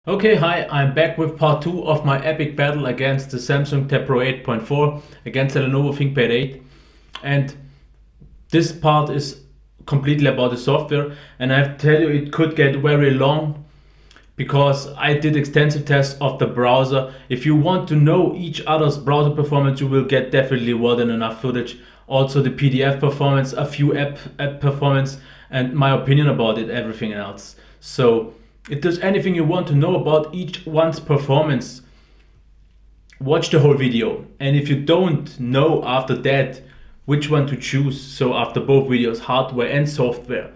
Okay, hi, I'm back with part 2 of my epic battle against the Samsung TabPRO 8.4 against the Lenovo Thinkpad 8. And this part is completely about the software, and I have to tell you it could get very long because I did extensive tests of the browser. If you want to know each other's browser performance, you will get definitely more than enough footage. Also the PDF performance, a few app performance, and my opinion about it, everything else. So if there's anything you want to know about each one's performance, watch the whole video. And if you don't know after that which one to choose, so after both videos, hardware and software,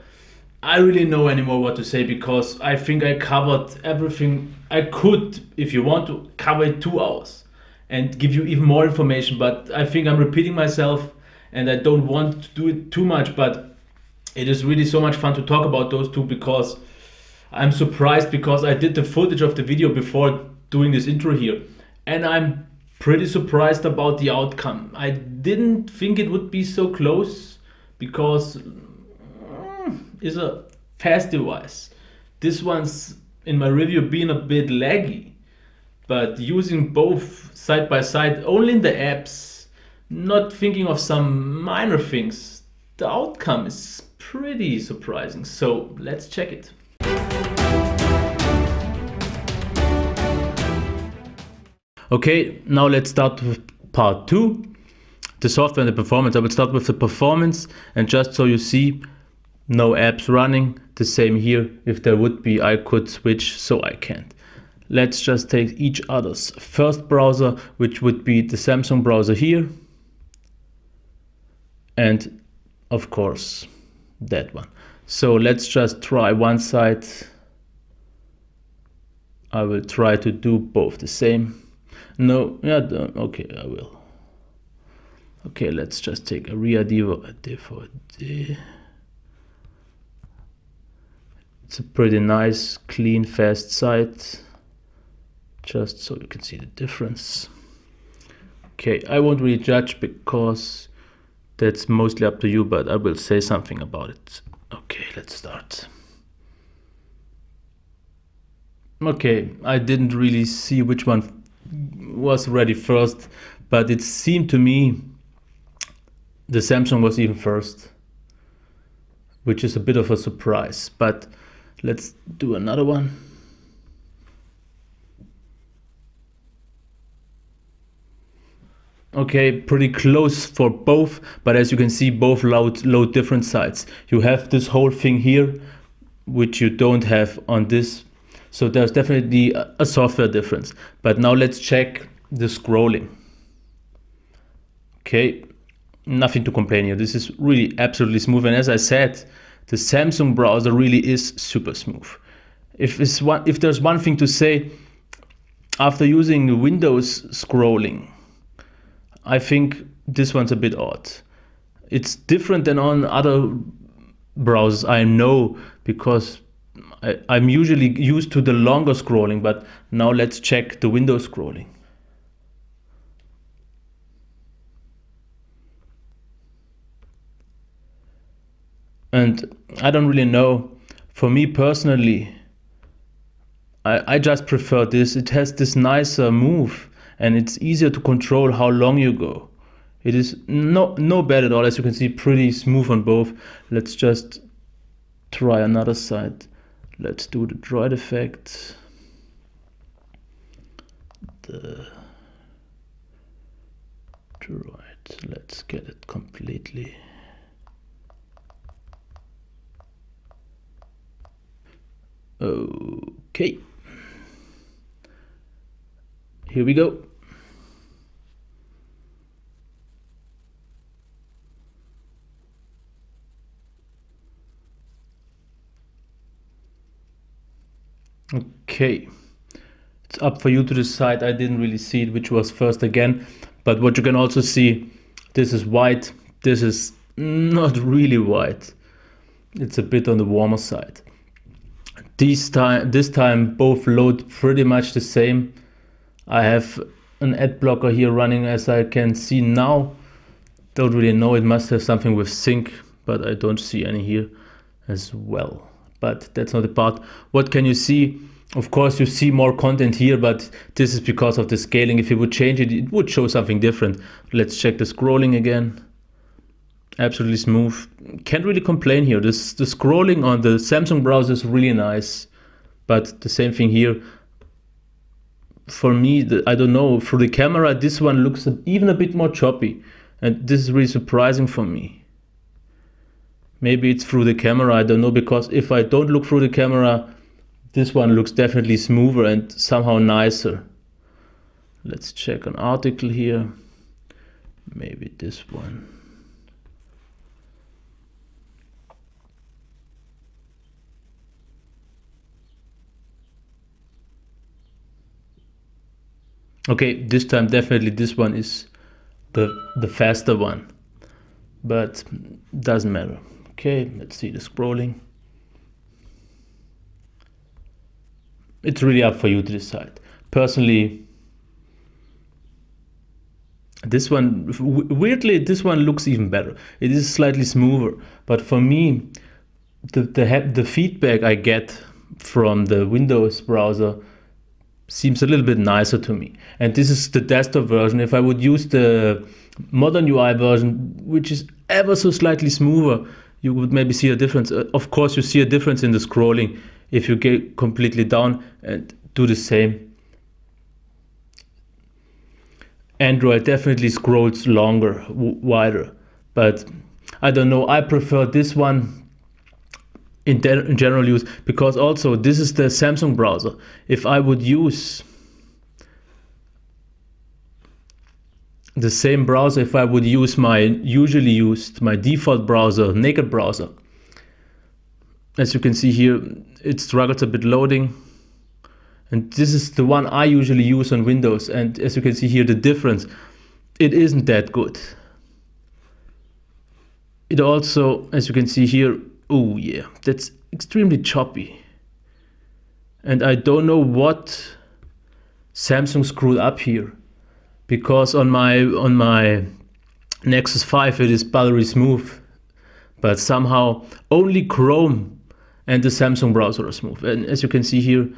I really know anymore what to say, because I think I covered everything I could. If you want to cover it 2 hours and give you even more information, but I think I'm repeating myself and I don't want to do it too much, but it is really so much fun to talk about those two, because I'm surprised, because I did the footage of the video before doing this intro here, and I'm pretty surprised about the outcome. I didn't think it would be so close, because it's a fast device. This one's, in my review, been a bit laggy, but using both side by side, only in the apps, not thinking of some minor things, the outcome is pretty surprising. So let's check it. Okay, now let's start with part 2, the software and the performance. I will start with the performance, and just so you see, no apps running. The same here. If there would be, I could switch, so I can't. Let's just take each other's first browser, which would be the Samsung browser here, and of course that one. So let's just try one side. I will try to do both the same. No, yeah, okay, I will. Okay, let's just take a DVD. It's a pretty nice, clean, fast site, just so you can see the difference. Okay, I won't really judge, because that's mostly up to you, but I will say something about it. Okay, let's start. Okay, I didn't really see which one was ready first, but it seemed to me the Samsung was even first, which is a bit of a surprise. But let's do another one. Okay, pretty close for both, but as you can see, both load different sites. You have this whole thing here, which you don't have on this. So there's definitely a software difference. But now let's check the scrolling. Okay, nothing to complain here. This is really absolutely smooth. And as I said, the Samsung browser really is super smooth. If there's one thing to say, after using the Windows scrolling, I think this one's a bit odd. It's different than on other browsers, I know, because I'm usually used to the longer scrolling, but now let's check the Windows scrolling. And I don't really know. For me personally, I just prefer this. It has this nicer move, and it's easier to control how long you go. It is no bad at all. As you can see, pretty smooth on both. Let's just try another side. Let's do the droid effect. The droid, let's get it completely. Okay. Here we go. Okay, it's up for you to decide. I didn't really see it, which was first again, but what you can also see, this is white, this is not really white. It's a bit on the warmer side. This time both load pretty much the same. I have an ad blocker here running, as I can see now. Don't really know, it must have something with sync, but I don't see any here as well. But that's not the part. What can you see? Of course, you see more content here, but this is because of the scaling. If you would change it, it would show something different. Let's check the scrolling again. Absolutely smooth. Can't really complain here. The scrolling on the Samsung browser is really nice, but the same thing here. For me, I don't know, through the camera, this one looks even a bit more choppy, and this is really surprising for me. Maybe it's through the camera, I don't know, because if I don't look through the camera, this one looks definitely smoother and somehow nicer. Let's check an article here. Maybe this one. Okay, this time definitely this one is the faster one, but doesn't matter. Okay, let's see the scrolling. It's really up for you to decide. Personally, this one, weirdly, this one looks even better. It is slightly smoother, but for me, the feedback I get from the Windows browser seems a little bit nicer to me. And this is the desktop version. If I would use the modern UI version, which is ever so slightly smoother, you would maybe see a difference. Of course, you see a difference in the scrolling if you get completely down and do the same. Android definitely scrolls longer, wider, but I don't know, I prefer this one in general use, because also this is the Samsung browser. If I would use the same browser, if I would use my default browser, naked browser, as you can see here, it struggles a bit loading. And this is the one I usually use on Windows. And as you can see here, the difference, it isn't that good. It also, as you can see here, oh yeah, that's extremely choppy. And I don't know what Samsung screwed up here, because on my Nexus 5 it is buttery smooth, but somehow only Chrome and the Samsung browser are smooth. And as you can see here,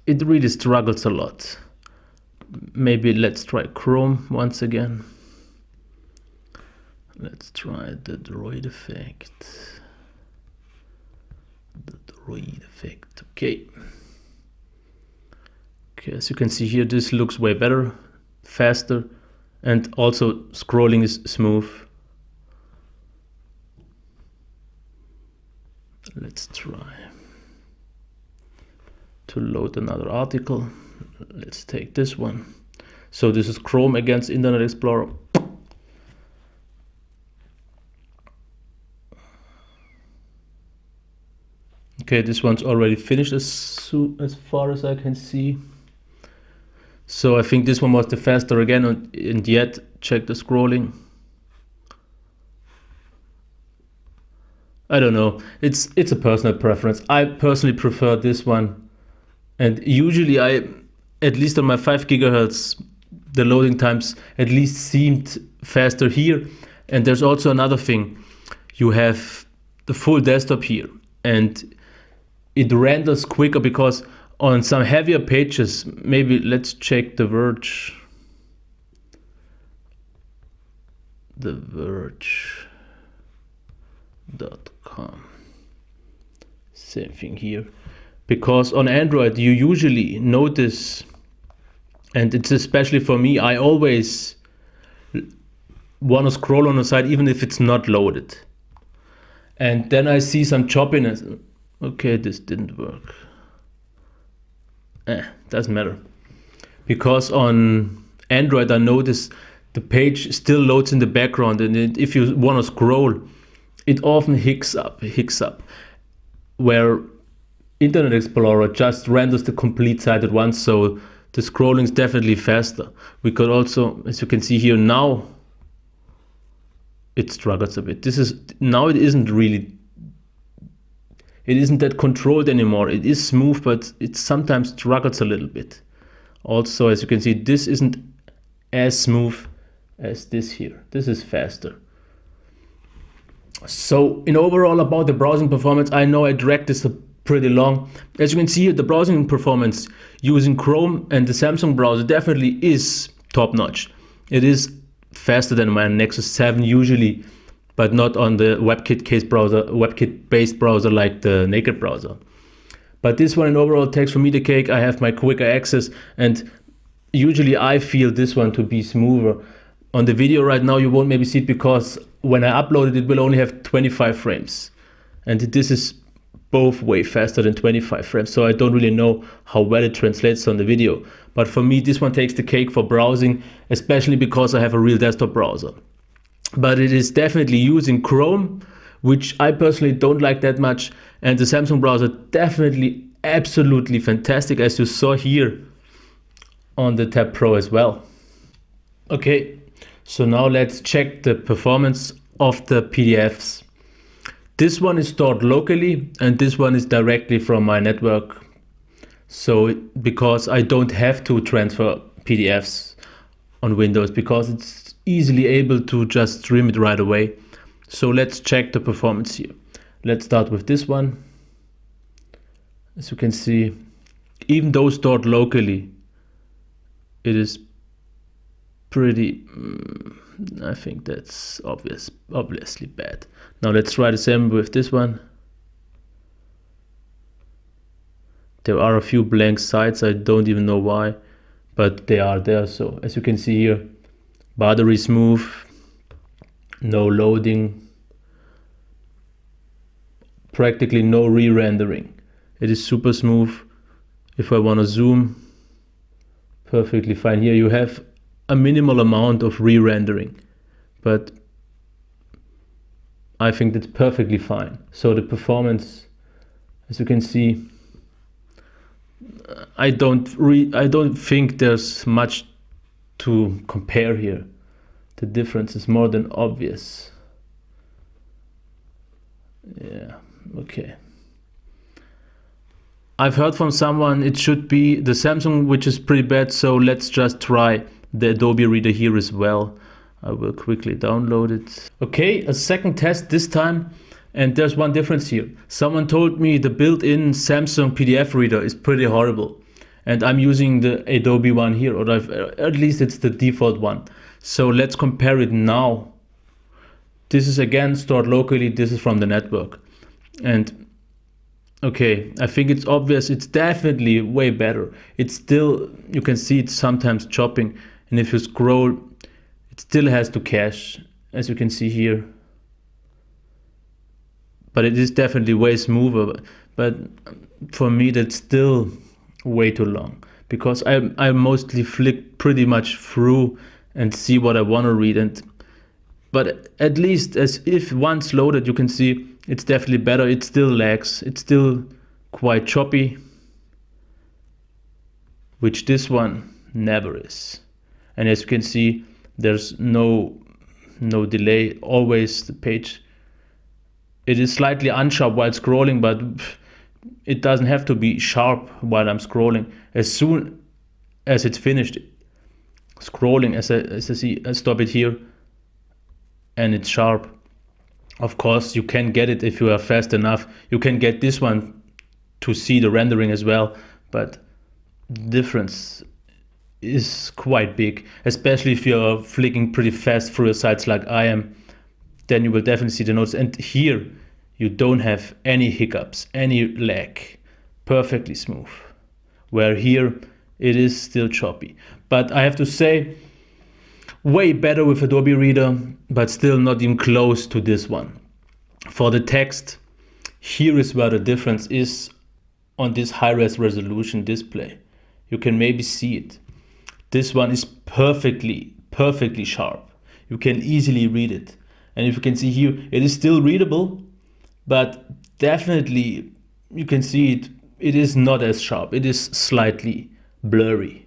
it really struggles a lot. Maybe let's try Chrome once again. Let's try the droid effect. The droid effect, okay. Okay, as you can see here, this looks way better, faster, and also scrolling is smooth. Let's try to load another article. Let's take this one. So this is Chrome against Internet Explorer. Okay, this one's already finished as far as I can see. So I think this one was the faster again, and yet check the scrolling. I don't know, it's a personal preference. I personally prefer this one, and usually at least on my 5 GHz, the loading times at least seemed faster here. And there's also another thing, you have the full desktop here, and it renders quicker, because on some heavier pages, maybe let's check The Verge. TheVerge.com. Same thing here. Because on Android, you usually notice, and it's especially for me, I always want to scroll on the side even if it's not loaded. And then I see some choppiness. Okay, this didn't work. Doesn't matter. Because on Android I notice the page still loads in the background, and if you want to scroll, it often hicks up. Where Internet Explorer just renders the complete site at once, so the scrolling is definitely faster. We could also, as you can see here now, it struggles a bit. Now it isn't that controlled anymore. It is smooth, but it sometimes struggles a little bit. Also, as you can see, this isn't as smooth as this here. This is faster. So in overall about the browsing performance, I know I dragged this pretty long. As you can see here, the browsing performance using Chrome and the Samsung browser definitely is top notch. It is faster than my Nexus 7 usually, but not on the WebKit based browser like the naked browser. But this one in overall takes for me the cake. I have my quicker access, and usually I feel this one to be smoother. On the video right now you won't maybe see it because when I upload it, it will only have 25 frames. And this is both way faster than 25 frames, so I don't really know how well it translates on the video. But for me, this one takes the cake for browsing, especially because I have a real desktop browser. But it is definitely using Chrome, which I personally don't like that much, and the Samsung browser definitely absolutely fantastic, as you saw here on the TabPRO as well. Okay, so now let's check the performance of the PDFs. This one is stored locally and this one is directly from my network. So because I don't have to transfer PDFs on Windows, because it's easily able to just stream it right away. So let's check the performance here. Let's start with this one. As you can see, even though stored locally, it is pretty, I think that's obviously bad. Now let's try the same with this one. There are a few blank sites, I don't even know why, but they are there. So as you can see here, battery smooth, no loading, practically no re-rendering. It is super smooth. If I want to zoom, perfectly fine. Here you have a minimal amount of re-rendering, but I think that's perfectly fine. So the performance, as you can see, I don't think there's much to compare here. The difference is more than obvious. Yeah, okay. I've heard from someone it should be the Samsung, which is pretty bad, so let's just try the Adobe Reader here as well. I will quickly download it. Okay, a second test this time, and there's one difference here. Someone told me the built-in Samsung PDF reader is pretty horrible, and I'm using the Adobe one here, or at least it's the default one. So let's compare it now. This is again stored locally, this is from the network. And okay, I think it's obvious, it's definitely way better. It's still, you can see it's sometimes chopping, and if you scroll, it still has to cache, as you can see here. But it is definitely way smoother. But for me, that's still way too long, because I mostly flick pretty much through and see what I want to read. But at least as if once loaded, you can see it's definitely better. It still lags. It's still quite choppy, which this one never is. And as you can see, there's no delay. Always the page, it is slightly unsharp while scrolling, but it doesn't have to be sharp while I'm scrolling. As soon as it's finished scrolling, as I see, I stop it here and it's sharp. Of course, you can get it if you are fast enough. You can get this one to see the rendering as well, but the difference is quite big, especially if you're flicking pretty fast through your sites like I am. Then you will definitely see the notes. And here you don't have any hiccups, any lag, perfectly smooth. Where here it is still choppy. But I have to say, way better with Adobe Reader, but still not even close to this one. For the text, here is where the difference is on this high-res resolution display. You can maybe see it. This one is perfectly sharp. You can easily read it. And if you can see here, it is still readable, but definitely you can see it is not as sharp. It is slightly blurry.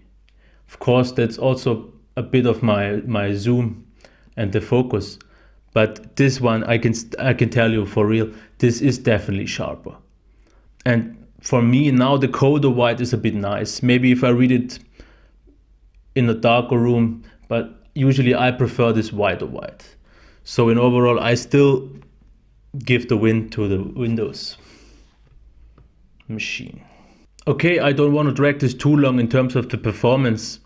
Of course, that's also a bit of my zoom and the focus, but this one I can tell you for real, this is definitely sharper. And for me now the colder white is a bit nice. Maybe if I read it in a darker room, but usually I prefer this whiter white. So in overall, I still give the win to the Windows. machine. Okay, I don't want to drag this too long in terms of the performance,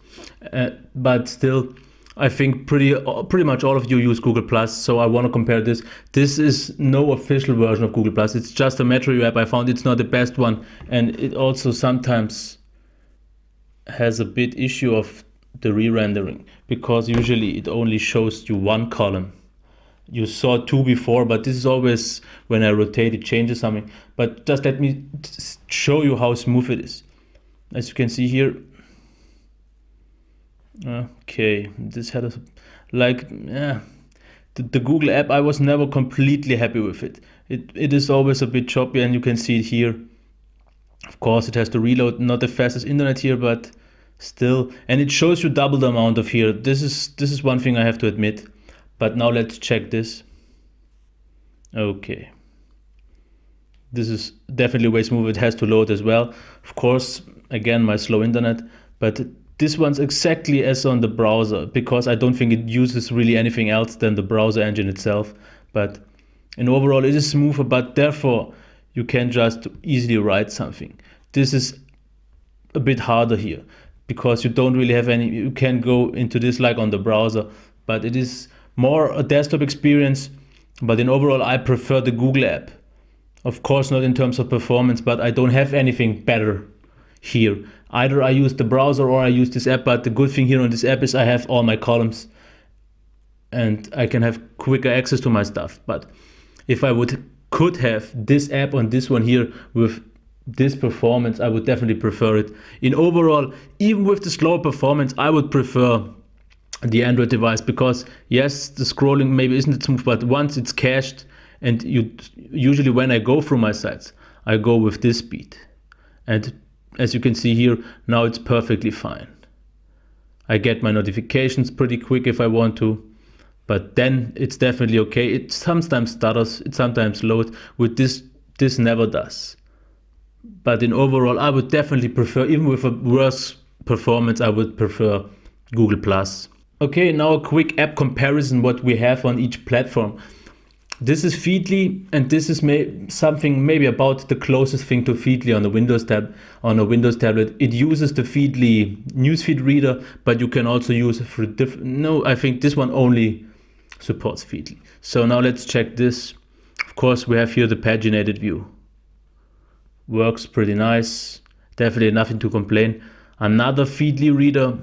but still, I think pretty much all of you use Google Plus, so I want to compare this. This is no official version of Google Plus. It's just a Metro app. I found it's not the best one, and it also sometimes has a bit issue of the re-rendering, because usually it only shows you one column. You saw two before, but this is always when I rotate it changes something. But just let me show you how smooth it is. As you can see here, okay, this had a the Google app, I was never completely happy with it. It is always a bit choppy, and you can see it here. Of course, it has to reload, not the fastest internet here, but still, and it shows you double the amount of here. This is one thing I have to admit. But now let's check this. Okay, this is definitely way smoother. It has to load as well, of course, again, my slow internet, but this one's exactly as on the browser, because I don't think it uses really anything else than the browser engine itself. But in overall it is smoother, but therefore you can just easily write something. This is a bit harder here, because you don't really have any, you can go into this like on the browser, but it is more a desktop experience. But in overall, I prefer the Google app. Of course, not in terms of performance, but I don't have anything better here. Either I use the browser or I use this app, but the good thing here on this app is I have all my columns and I can have quicker access to my stuff. But if I could have this app on this one here with this performance, I would definitely prefer it. In overall, even with the slower performance, I would prefer the Android device, because yes, the scrolling maybe isn't smooth, but once it's cached, and usually when I go through my sites, I go with this speed, and as you can see here, now it's perfectly fine. I get my notifications pretty quick if I want to, but then it's definitely okay. It sometimes stutters, it sometimes loads. With this never does. But in overall, I would definitely prefer, even with a worse performance, I would prefer Google Plus. Okay, now a quick app comparison what we have on each platform. This is Feedly, and this is something maybe about the closest thing to Feedly on a Windows tablet. It uses the Feedly newsfeed reader, but you can also use it for I think this one only supports Feedly. So now let's check this. Of course, we have here the paginated view. Works pretty nice. Definitely nothing to complain. Another Feedly reader,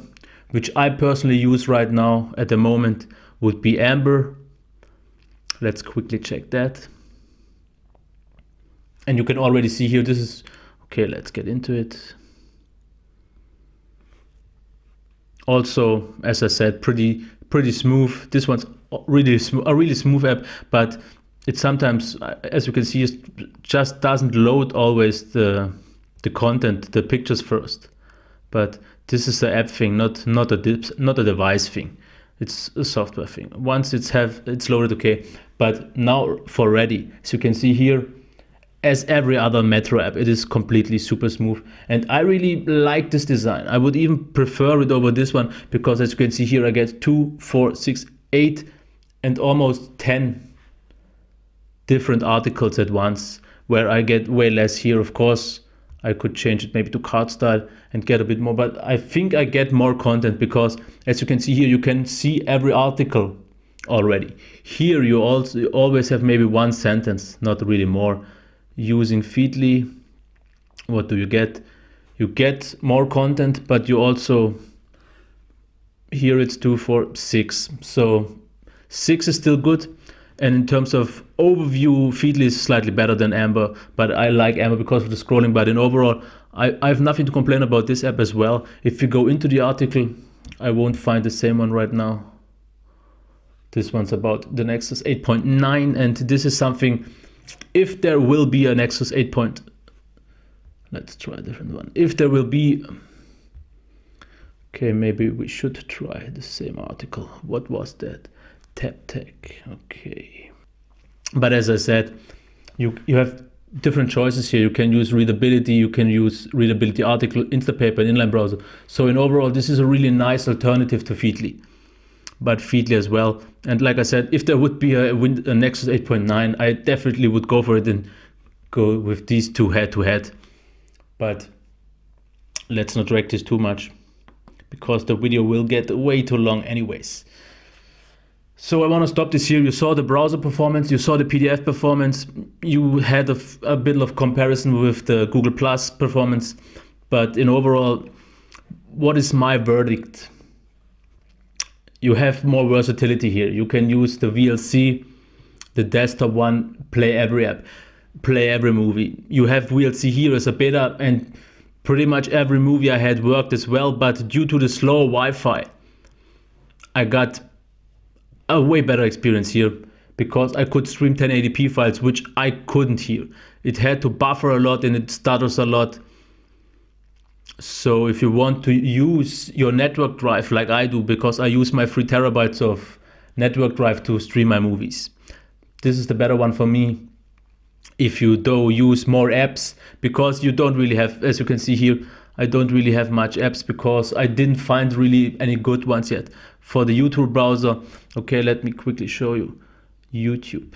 which I personally use right now at the moment, would be Amber. Let's quickly check that. And you can already see here, this is, okay, let's get into it. Also, as I said, pretty smooth. This one's really smooth, a really smooth app, but it sometimes, as you can see, it just doesn't load always the content, the pictures first. But this is the app thing, not a device thing. It's a software thing. Once it's loaded, okay. But now for ready, as you can see here, as every other Metro app, it is completely super smooth. And I really like this design. I would even prefer it over this one, because as you can see here, I get 2, 4, 6, 8, and almost 10 different articles at once, where I get way less here. Of course, I could change it maybe to card style and get a bit more, but I think I get more content, because as you can see here, you can see every article already. Here you always have maybe one sentence, not really more. Using Feedly, what do you get? You get more content, but you also, here it's 2, 4, 6. So 6 is still good. And in terms of overview, Feedly is slightly better than Amber, but I like Amber because of the scrolling. But in overall, I have nothing to complain about this app as well. If you go into the article, I won't find the same one right now. This one's about the Nexus 8.9, and this is something, if there will be a Nexus 8. Let's try a different one. If there will be, okay, maybe we should try the same article. What was that? TabTech, okay. But as I said, you have different choices here. You can use readability, you can use readability article, Instapaper, and inline browser. So in overall, this is a really nice alternative to Feedly. But Feedly as well. And like I said, if there would be a Nexus 8.9, I definitely would go for it and go with these two head to head. But let's not drag this too much, because the video will get way too long anyways. So I want to stop this here. You saw the browser performance, you saw the PDF performance, you had a bit of comparison with the Google Plus performance, but in overall, what is my verdict? You have more versatility here. You can use the VLC, the desktop one, play every app, play every movie. You have VLC here as a beta, and pretty much every movie I had worked as well, but due to the slow Wi-Fi, I got a way better experience here, because I could stream 1080p files, which I couldn't here. It had to buffer a lot and it stutters a lot. So if you want to use your network drive like I do, because I use my 3 terabytes of network drive to stream my movies, this is the better one for me. If you do use more apps, because you don't really have, as you can see here, I don't really have much apps because I didn't find really any good ones yet. For the YouTube browser, okay, let me quickly show you YouTube.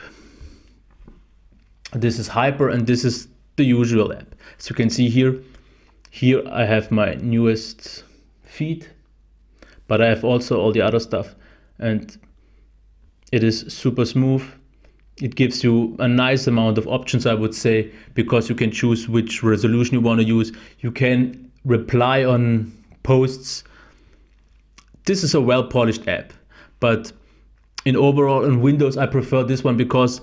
This is Hyper and this is the usual app. As you can see here, I have my newest feed, but I have also all the other stuff, and it is super smooth. It gives you a nice amount of options, I would say, because you can choose which resolution you want to use. You can reply on posts. This is a well-polished app, but in overall in Windows, I prefer this one because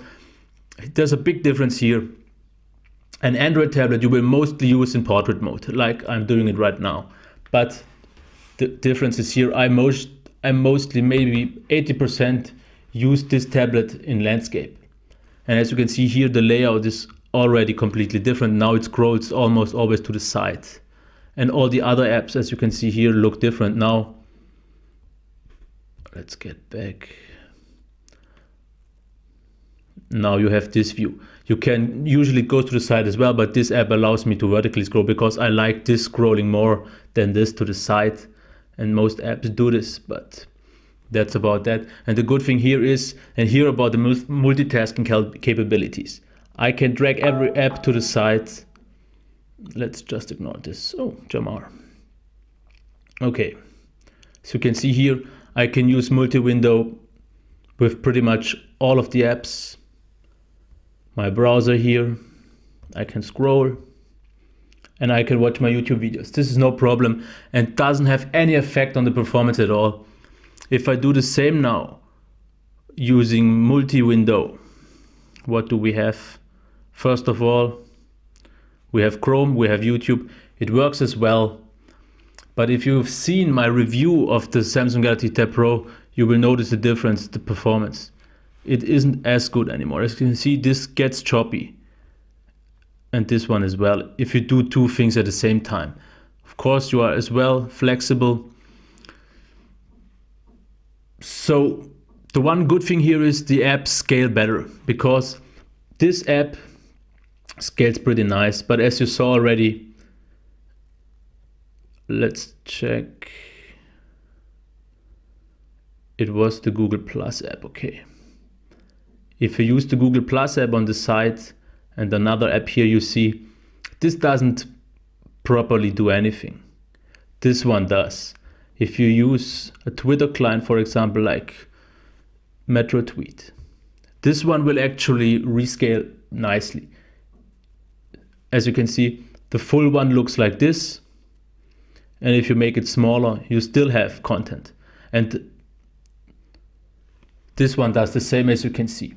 there's a big difference here. An Android tablet you will mostly use in portrait mode, like I'm doing it right now. But the difference is here, I mostly, maybe 80%, use this tablet in landscape. And as you can see here, the layout is already completely different. Now it scrolls almost always to the side. And all the other apps, as you can see here, look different now. Let's get back. Now you have this view. You can usually go to the side as well, but this app allows me to vertically scroll because I like this scrolling more than this to the side. And most apps do this, but that's about that. And the good thing here is, and here about the multitasking capabilities. I can drag every app to the side. Let's just ignore this. Oh, Jamar. Okay, so you can see here, I can use multi-window with pretty much all of the apps. My browser here, I can scroll and I can watch my YouTube videos. This is no problem and doesn't have any effect on the performance at all. If I do the same now using multi-window, what do we have? First of all, we have Chrome, we have YouTube. It works as well. But if you've seen my review of the Samsung Galaxy TabPRO, you will notice the difference, the performance. It isn't as good anymore. As you can see, this gets choppy. And this one as well, if you do two things at the same time. Of course, you are as well flexible. So the one good thing here is the apps scale better, because this app scales pretty nice. But as you saw already, let's check. It was the Google Plus app, okay. If you use the Google Plus app on the side and another app here, you see this doesn't properly do anything. This one does. If you use a Twitter client, for example, like Metro Tweet, this one will actually rescale nicely. As you can see, the full one looks like this. And if you make it smaller, you still have content. And this one does the same, as you can see.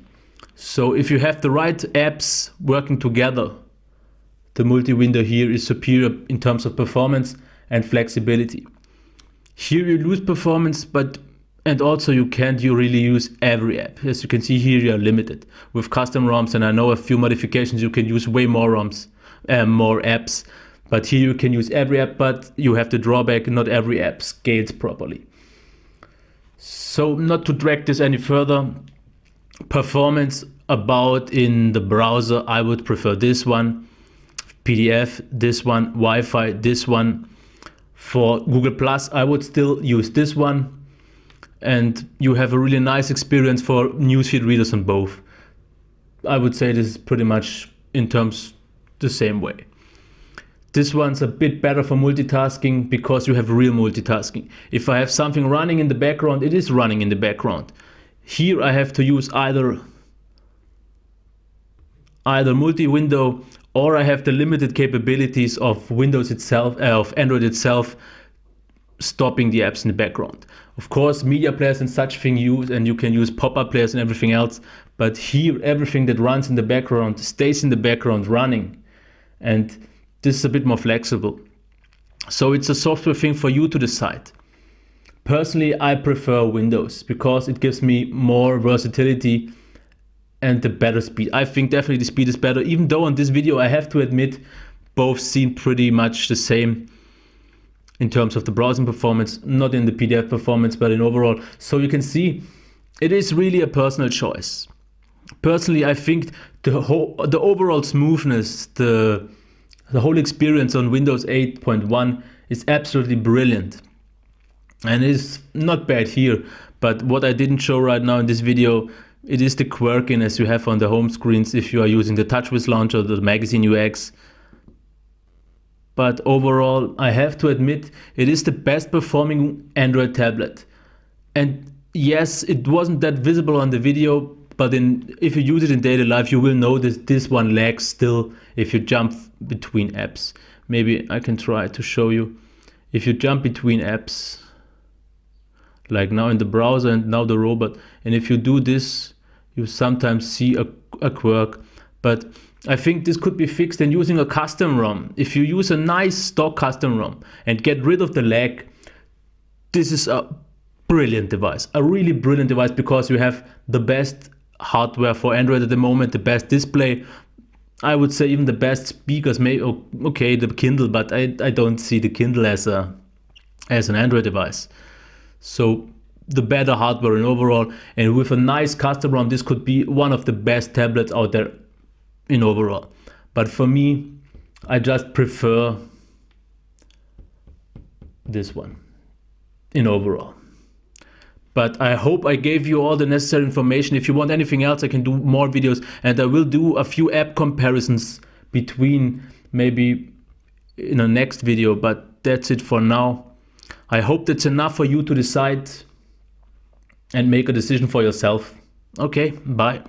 So if you have the right apps working together, the multi-window here is superior in terms of performance and flexibility. Here you lose performance, and also you can't really use every app. As you can see here, you are limited with custom ROMs, and I know a few modifications you can use way more ROMs, more apps. But here you can use every app, but you have the drawback, not every app scales properly. So not to drag this any further, performance about in the browser, I would prefer this one, PDF, this one, Wi-Fi, this one. For Google Plus, I would still use this one. And you have a really nice experience for newsfeed readers on both. I would say this is pretty much in terms the same way. This one's a bit better for multitasking because you have real multitasking. If I have something running in the background, it is running in the background. Here I have to use either multi-window, or I have the limited capabilities of Windows itself, of Android itself, stopping the apps in the background. Of course, media players and such thing use, and you can use pop-up players and everything else, but here everything that runs in the background stays in the background running, and this is a bit more flexible. So it's a software thing for you to decide. Personally, I prefer Windows because it gives me more versatility and the better speed. I think definitely the speed is better, even though on this video I have to admit both seem pretty much the same in terms of the browsing performance, not in the PDF performance, but in overall. So you can see it is really a personal choice. Personally, I think the overall smoothness, the whole experience on Windows 8.1 is absolutely brilliant. And it's not bad here, but what I didn't show right now in this video, it is the quirkiness you have on the home screens if you are using the TouchWiz launcher or the Magazine UX. But overall, I have to admit, it is the best performing Android tablet. And yes, it wasn't that visible on the video, but if you use it in daily life, you will notice this one lags still if you jump between apps. Maybe I can try to show you. If you jump between apps, like now in the browser and now the robot, and if you do this, you sometimes see a quirk. But I think this could be fixed in using a custom ROM. If you use a nice stock custom ROM and get rid of the lag, this is a brilliant device, a really brilliant device, because you have the best hardware for Android at the moment, the best display, I would say even the best speakers. Maybe okay, the Kindle, but I don't see the Kindle as an Android device. So the better hardware in overall, and with a nice custom ROM, this could be one of the best tablets out there in overall. But for me, I just prefer this one in overall. But I hope I gave you all the necessary information. If you want anything else, I can do more videos, and I will do a few app comparisons between, maybe in a next video, but that's it for now. I hope that's enough for you to decide and make a decision for yourself. Okay, bye.